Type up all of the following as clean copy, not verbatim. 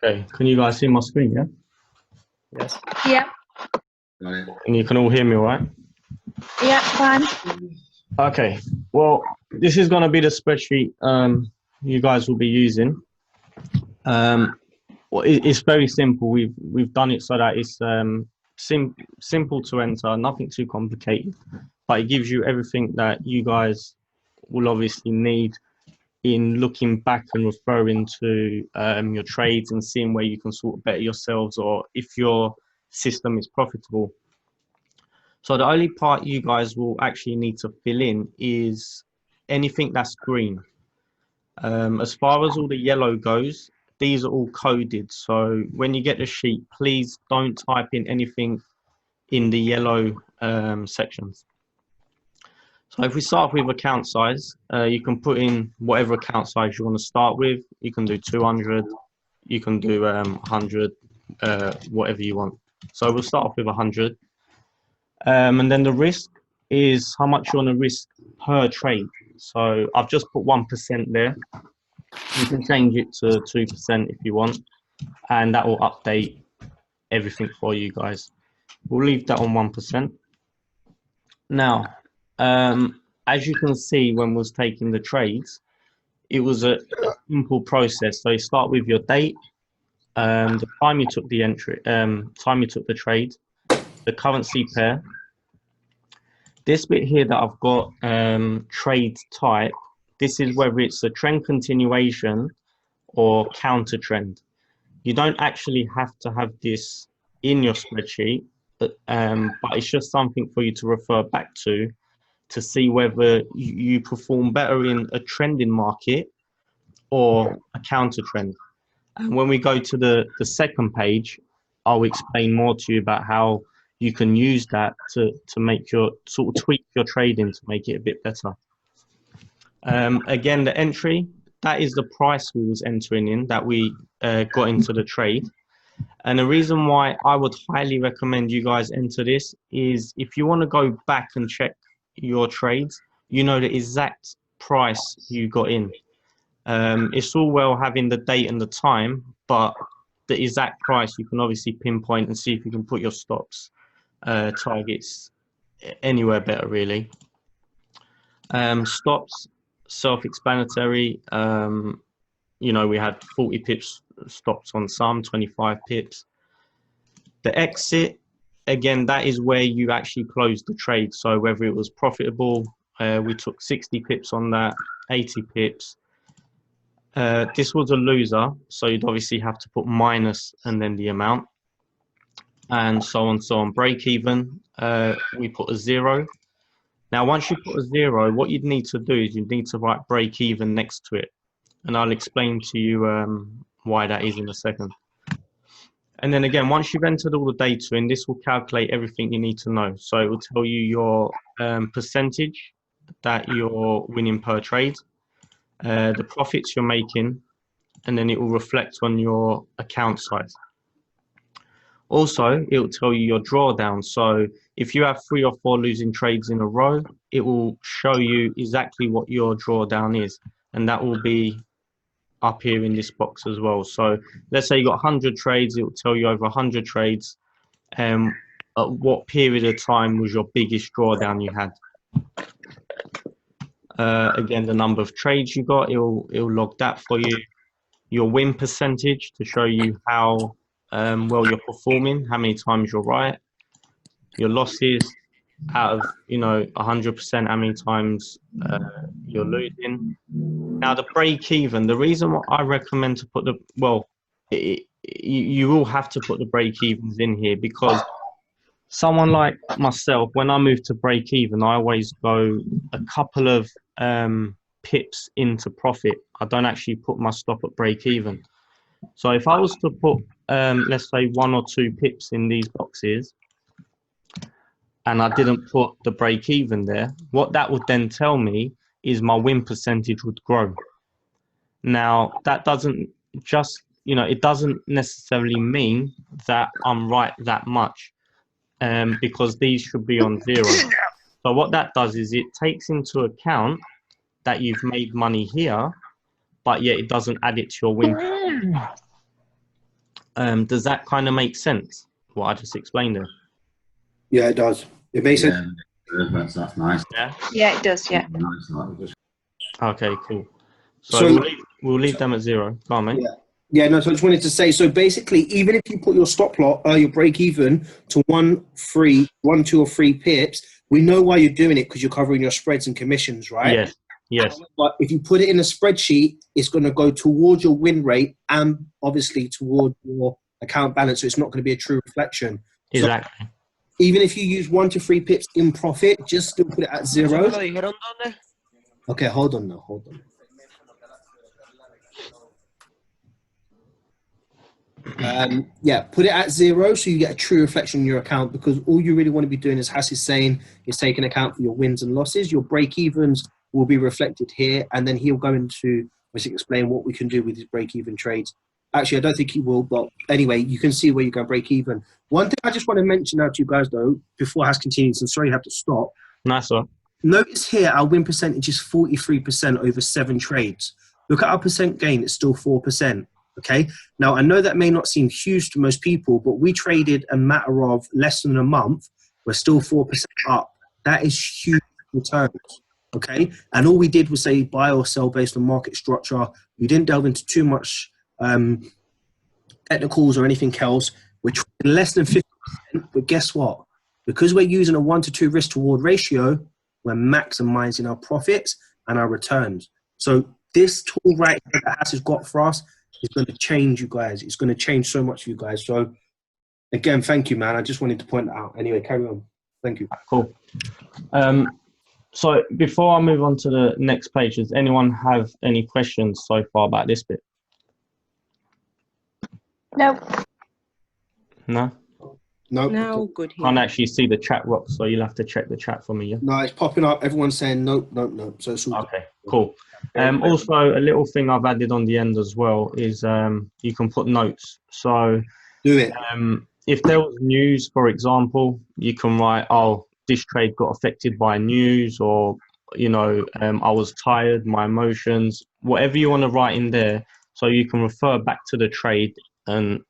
Okay, can you guys see my screen, yeah? Yes. Yeah, And you can all hear me, all right? yeah, fine. Okay, well, this is going to be the spreadsheet you guys will be using. Well, it's very simple. We've done it so that it's simple to enter, nothing too complicated, but it gives you everything that you guys will obviously need in looking back and referring to your trades and seeing where you can sort of better yourselves or if your system is profitable. So the only part you guys will actually need to fill in is anything that's green. As far as all the yellow goes, these are all coded. So when you get the sheet, please don't type in anything in the yellow sections. So if we start with account size, you can put in whatever account size you want to start with. You can do 200, you can do 100, whatever you want. So we'll start off with 100. And then the risk is how much you want to risk per trade. So I've just put 1% there. You can change it to 2% if you want, and that will update everything for you guys. We'll leave that on 1%. Now, as you can see, when we was taking the trades, it was a simple process. So you start with your date, the time you took the entry, time you took the trade, the currency pair. This bit here that I've got trade type, this is whether it's a trend continuation or counter trend. You don't actually have to have this in your spreadsheet, but it's just something for you to refer back to see whether you perform better in a trending market or a counter trend. And when we go to the second page, I'll explain more to you about how you can use that to make your sort of tweak your trading to make it a bit better. Again, the entry, that is the price we was entering in that we got into the trade. And the reason why I would highly recommend you guys enter this is if you want to go back and check your trades, you know the exact price you got in. It's all well having the date and the time, but the exact price you can obviously pinpoint and see if you can put your stops, targets anywhere better really. Stops, self-explanatory. You know, we had 40 pips stops on some, 25 pips. The exit, again, that is where you actually close the trade. So whether it was profitable, we took 60 pips on that, 80 pips. This was a loser, so you'd obviously have to put minus and then the amount, and so on, so on. Break even, we put a 0. Now, once you put a 0, what you'd need to do is you need to write break even next to it. And I'll explain to you why that is in a second. And then again, once you've entered all the data in, this will calculate everything you need to know. So it will tell you your percentage that you're winning per trade, the profits you're making, and then it will reflect on your account size. Also, it will tell you your drawdown. So if you have 3 or 4 losing trades in a row, it will show you exactly what your drawdown is. And that will be up here in this box as well. So let's say you got 100 trades, it will tell you over 100 trades at what period of time was your biggest drawdown you had. Again, the number of trades you got, it'll log that for you. Your win percentage to show you how well you're performing, how many times you're right. Your losses out of 100%, how many times you're losing. Now the break even, the reason why I recommend to put you will have to put the break evens in here, because someone like myself, when I move to break even, I always go a couple of pips into profit. I don't actually put my stop at break even. So if I was to put let's say 1 or 2 pips in these boxes and I didn't put the break even there, what that would then tell me is my win percentage would grow. Now that doesn't just, it doesn't necessarily mean that I'm right that much, because these should be on 0. So what that does is it takes into account that you've made money here, but yet it doesn't add it to your win. Does that kind of make sense, what I just explained there? Yeah, it does. It makes sense. That's nice. Yeah. Yeah, it does. Yeah. Okay, cool. So, So- we'll leave them at 0. Go on, mate. Yeah, no, so I just wanted to say, so basically, even if you put your stop loss, your break even to 1, 2 or 3 pips, we know why you're doing it because you're covering your spreads and commissions, right? Yes. But if you put it in a spreadsheet, it's going to go towards your win rate and obviously toward your account balance. So it's not going to be a true reflection. Exactly. So even if you use 1 to 3 pips in profit, just still put it at 0. Okay, hold on. Put it at 0 so you get a true reflection on your account, because all you really want to be doing, as Hass is saying, is taking account for your wins and losses. Your break-evens will be reflected here, and then he'll go into basically explain what we can do with his break-even trades. Actually, I don't think he will, but anyway, you can see where you go break-even. One thing I just want to mention now to you guys, though, before Hass continues, I'm sorry you have to stop. Nice one. Notice here our win percentage is 43% over 7 trades. Look at our percent gain, it's still 4%. Okay. Now, I know that may not seem huge to most people, but we traded a matter of less than a month. We're still 4% up. That is huge returns. Okay. And all we did was say buy or sell based on market structure. We didn't delve into too much technicals or anything else. We're trading less than 50%. But guess what? Because we're using a 1 to 2 risk to reward ratio, we're maximizing our profits and our returns. So this tool right here that Hass has got for us is going to change you guys. It's going to change so much for you guys. So again, thank you, man. I just wanted to point that out. Anyway, carry on. Thank you. Cool. So before I move on to the next page, does anyone have any questions so far about this bit? No. No? No, good. Can't actually see the chat rock, so you'll have to check the chat for me, yeah? No, it's popping up. Everyone's saying no. So it's all Okay, cool. Also, a little thing I've added on the end as well is you can put notes. So do it. If there was news, for example, you can write, oh, this trade got affected by news, or, I was tired, my emotions, whatever you want to write in there. So you can refer back to the trade and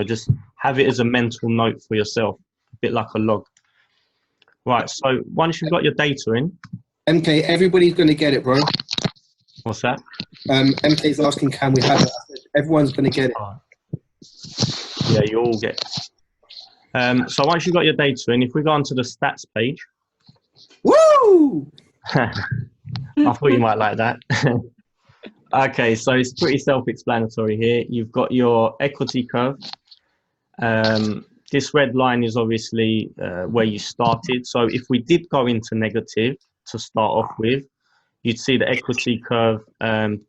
just have it as a mental note for yourself, a bit like a log. Right, so once you've got your data in. MK, everybody's going to get it, bro. What's that? MK's asking, can we have it? I said, everyone's going to get it. Yeah, you all get it. So once you've got your data in, if we go onto the stats page. Woo! I thought you might like that. Okay, so it's pretty self-explanatory here. You've got your equity curve. This red line is obviously where you started. So if we did go into negative to start off with, you'd see the equity curve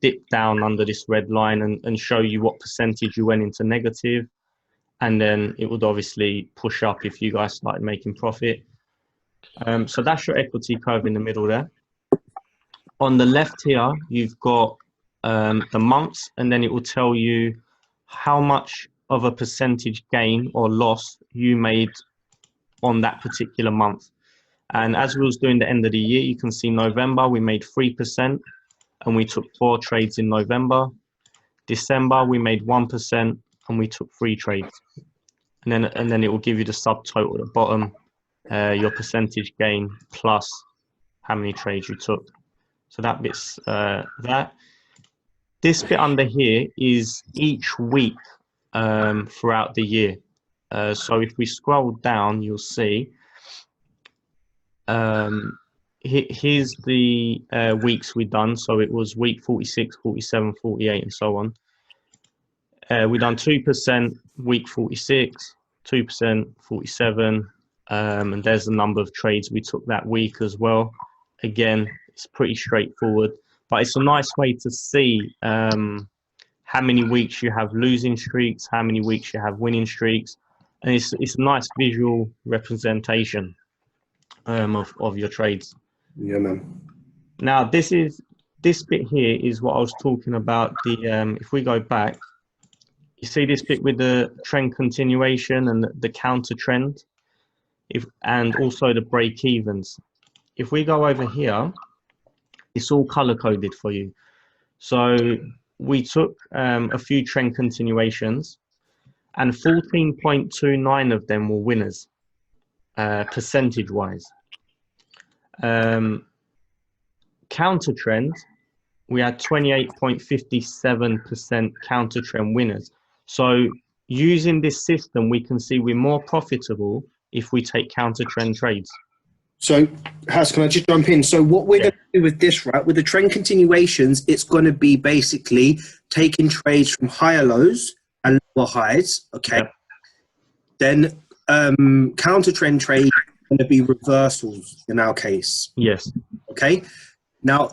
dip down under this red line and show you what percentage you went into negative. And then it would obviously push up if you guys started making profit. So that's your equity curve in the middle there. On the left here, you've got the months, and then it will tell you how much of a percentage gain or loss you made on that particular month. And as we was doing the end of the year, you can see November, we made 3%, and we took 4 trades in November. December, we made 1%, and we took 3 trades. And then it will give you the subtotal at the bottom, your percentage gain plus how many trades you took. So that bit's that. This bit under here is each week throughout the year. So if we scroll down, you'll see here's the weeks we've done. So it was week 46, 47, 48, and so on. We done 2% week 46, 2%, 47, and there's the number of trades we took that week as well. Again, it's pretty straightforward, but it's a nice way to see how many weeks you have losing streaks, how many weeks you have winning streaks, and it's a nice visual representation of your trades. Yeah, man. Now this bit here is what I was talking about. The if we go back, you see this bit with the trend continuation and the counter trend, and also the break evens. If we go over here, it's all color coded for you. So we took a few trend continuations, and 14.29 of them were winners, percentage-wise. Counter trend, we had 28.57% counter trend winners. So using this system, we can see we're more profitable if we take counter trend trades. So, Has, can I just jump in? So what we're going to do with this, right, with the trend continuations, it's going to be basically taking trades from higher lows and lower highs, okay? Yep. Then counter trend trade is going to be reversals in our case. Yes. Okay? Now,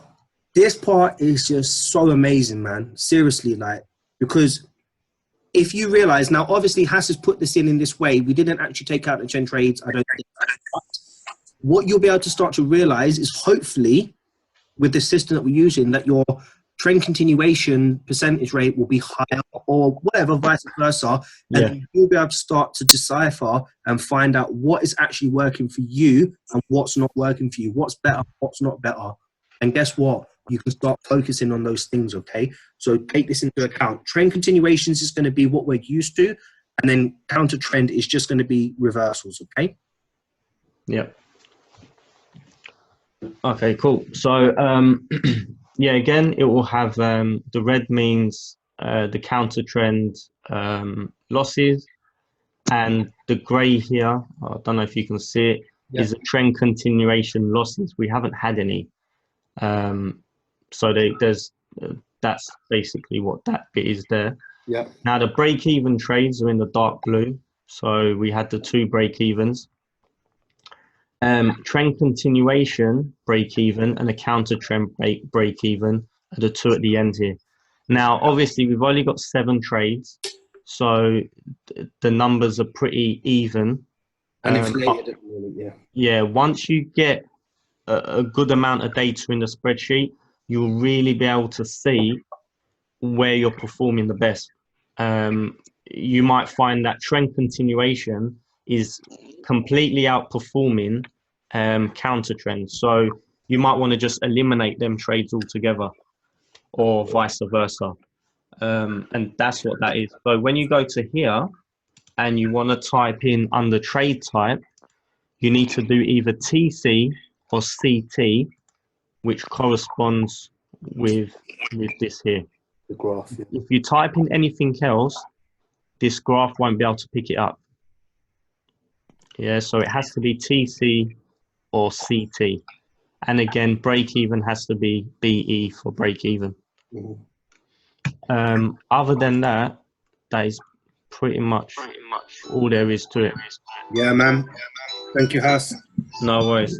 this part is just so amazing, man. Seriously, like, because if you realize, now obviously Has has put this in this way, we didn't actually take out the trend trades, I don't think. What you'll be able to start to realize is hopefully with the system that we're using that your trend continuation percentage rate will be higher or whatever, vice versa. Yeah. And you'll be able to start to decipher and find out what is actually working for you and what's not working for you, what's better, what's not better. And guess what? You can start focusing on those things, okay? So take this into account. Trend continuations is going to be what we're used to, and then counter trend is just going to be reversals, okay? Yep. Okay, cool. So, yeah, again, it will have the red means the counter trend losses, and the grey here, I don't know if you can see it, is a trend continuation losses. We haven't had any. So that's basically what that bit is there. Yeah. Now the break-even trades are in the dark blue. So we had the 2 break-evens. Trend continuation break-even and a counter trend break-even are the 2 at the end here. Now, obviously, we've only got 7 trades, so the numbers are pretty even. And inflated at the moment, yeah. Yeah, once you get a good amount of data in the spreadsheet, you'll really be able to see where you're performing the best. You might find that trend continuation is completely outperforming counter trends. So you might want to just eliminate them trades altogether or vice versa. And that's what that is. So when you go to here and you want to type in under trade type, you need to do either TC or CT, which corresponds with this here. The graph, yeah. If you type in anything else, this graph won't be able to pick it up. Yeah, so it has to be TC or CT. And again, break even has to be BE for break even. Other than that, that is pretty much all there is to it. Yeah, man. Thank you, Has. No worries.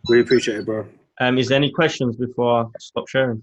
Really appreciate it, bro. Is there any questions before I stop sharing?